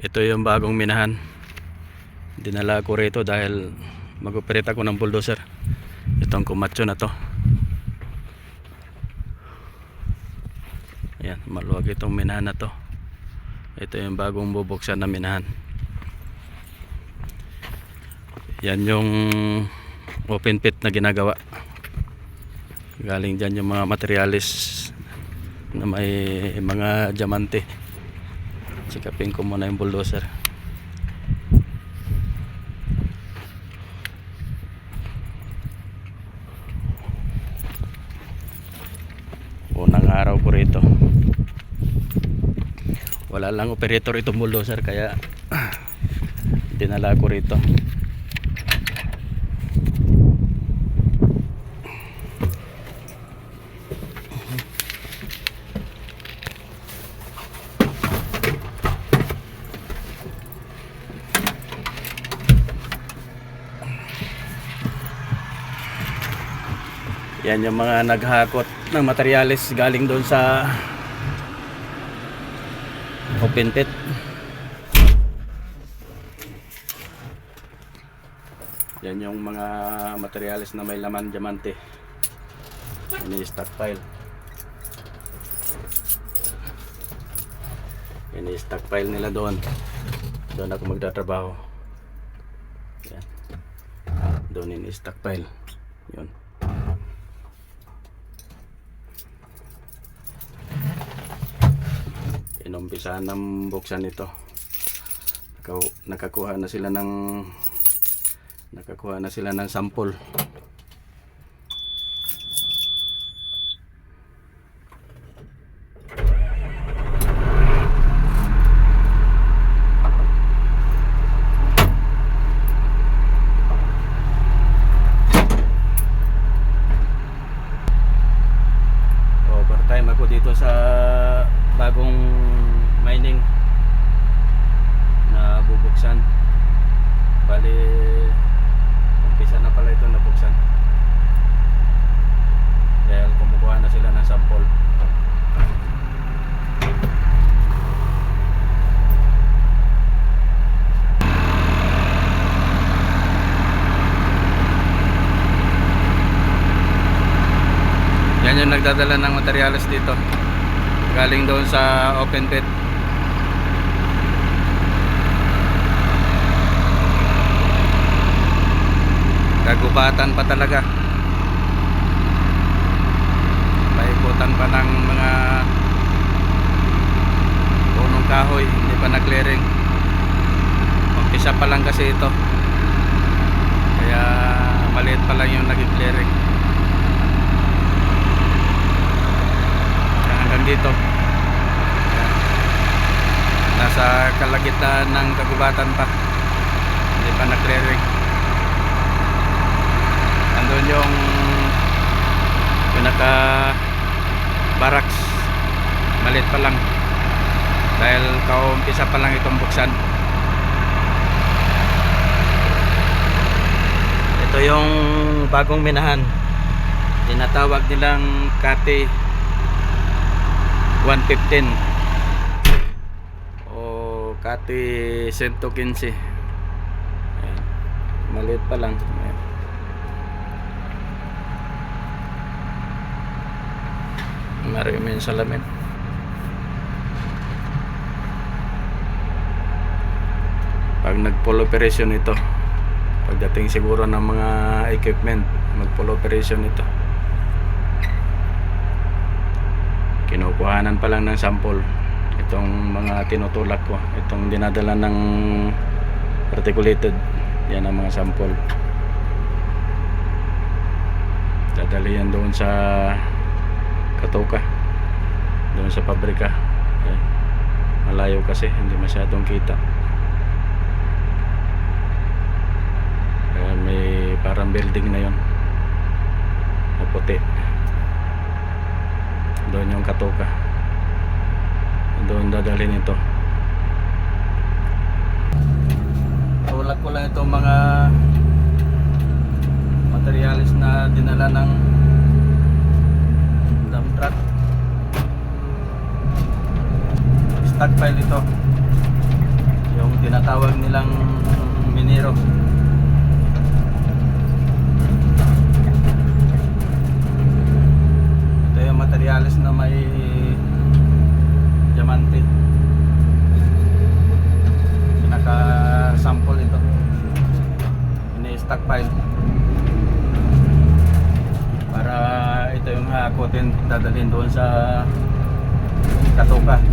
Ito yung bagong minahan. Dinala ko rito dahil mag-operate ako ng bulldozer. Itong kumatso na to. Ayan, maluwag itong minahan na to. Ito yung bagong bubuksan na minahan. Yan yung open pit na ginagawa. Galing dyan yung mga materialis na may mga diamante. Sikapin ko muna yung bulldozer. Unang araw ko rito. Wala lang operator itong bulldozer kaya dinala ko rito. Yan yung mga naghakot ng materialis galing doon sa open pit. Yan yung mga materialis na may laman diamante. Ini stockpile. Ini stockpile nila doon. Doon ako magtatrabaho. Yan. Doon ini stockpile. Yun. Inumpisahan ng buksan ito. Nakakuha na sila ng sample. Overtime ako dito sa bagong mining na bubuksan. Bali umpisa na pala ito nabuksan dahil kumukuha na sila ng sample. Yan yung nagdadala ng materials dito galing doon sa open pit. Kagubatan pa talaga. Paikutan pa ng mga punong kahoy, hindi pa na-clearing. Umpisa pa lang kasi ito. Kaya maliit pa lang yung naging clearing. Hanggang dito. Nasa kalagitnaan ng kagubatan pa. Hindi pa na-clearing. Andun yung pinaka barracks. Maliit pa lang. Dahil kaumpisa pa lang itong buksan. Ito yung bagong minahan. Tinatawag nilang Kati 115 o Kati 115. Ayan. Maliit pa lang. Ayan. Marami yung salamin. Pag nag-full operation ito, pagdating siguro ng mga equipment, mag-full operation ito, kinukuhanan pa lang ng sample. Itong mga tinutulak ko, itong dinadala ng articulated, yan ang mga sample. Dadali yan doon sa Katoka, doon sa pabrika. Okay. Malayo kasi, hindi masyadong kita. Kaya may parang building na yon na puti. Doon yung Katoka, doon dadalhin ito. Tulak ko lang itong mga materialis na dinala ng dump truck. Stockpile ito. tinatawag nilang minero. Ito yung materials na may diamante. Pinaka-sample ito. Ini-stockpile. Para ito yung hakotin, dadalhin doon sa Katuka.